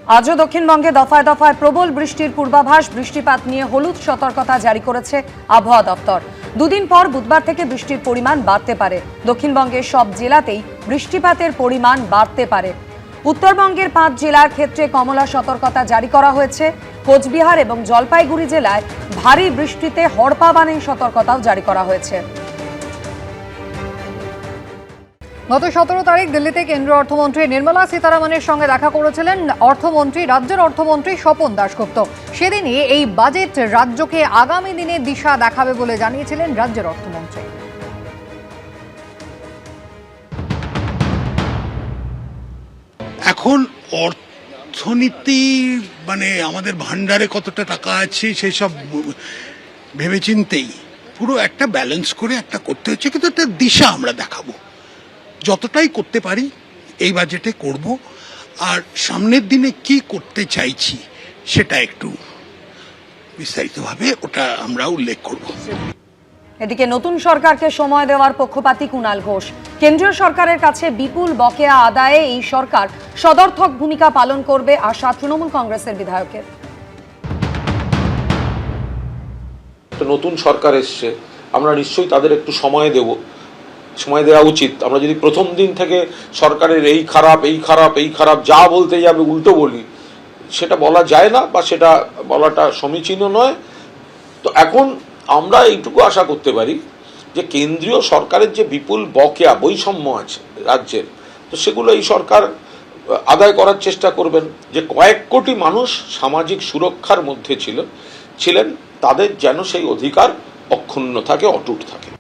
আজও দক্ষিণবঙ্গে দফায় দফায় প্রবল বৃষ্টির পূর্বাভাস। বৃষ্টিপাত নিয়ে হলুদ সতর্কতা জারি করেছে আবহাওয়া দপ্তর। দুদিন পর বুধবার থেকে বৃষ্টির পরিমাণ বাড়তে পারে। দক্ষিণবঙ্গের সব জেলাতেই বৃষ্টিপাতের পরিমাণ বাড়তে পারে। উত্তরবঙ্গের 5 জেলার ক্ষেত্রে কমলা সতর্কতা জারি করা হয়েছে। কোচবিহার এবং জলপাইগুড়ি জেলায় ভারী বৃষ্টিতে হড়পা-বানের সতর্কতাও জারি করা হয়েছে। গত 17 তারিখ দিল্লিতে কেন্দ্রীয় অর্থমন্ত্রী নির্মলা সীতারামনের সঙ্গে দেখা করেছিলেন রাজ্যের অর্থমন্ত্রী স্বপন দাশগুপ্ত। সেদিনই এই বাজেট রাজ্যকে আগামী দিনে দিশা দেখাবে বলে জানিয়েছিলেন রাজ্যের অর্থমন্ত্রী। এখন অর্থনীতি আমাদের ভান্ডারে কতটা টাকা আছে সেই সব ভেবেচিন্তেই পুরো একটা ব্যালেন্স করে একটা করতে হচ্ছে, কিন্তু একটা দিশা আমরা দেখাবো। যতটাই করতে পারি এই বাজেটে করব, আর সামনের দিনে কি করতে চাইছি সেটা একটু বিস্তারিতভাবে ওটা আমরা উল্লেখ করব। এদিকে নতুন সরকারকে সময় দেওয়ার পক্ষপাতী কুণাল ঘোষ। কেন্দ্রীয় সরকারের কাছে বিপুল বকেয়া আদায়ে এই সরকার সদর্থক ভূমিকা পালন করবে আশা তৃণমূল কংগ্রেসের বিধায়কের। নতুন সরকার এসছে, আমরা নিশ্চয়ই তাদের একটু সময় দেওয়া উচিত। আমরা যদি প্রথম দিন থেকে সরকারের এই খারাপ যা বলতে যাবে উল্টো বলি, সেটা বলা যায় না বা সেটা বলাটা সমীচীন নয়। তো এখন আমরা এইটুকু আশা করতে পারি যে কেন্দ্রীয় সরকারের যে বিপুল বকেয়া বৈষম্য আছে রাজ্যের, তো সেগুলো এই সরকার আদায় করার চেষ্টা করবেন। যে কয়েক কোটি মানুষ সামাজিক সুরক্ষার মধ্যে ছিলেন, তাদের যেন সেই অধিকার অক্ষুণ্ণ থাকে, অটুট থাকে।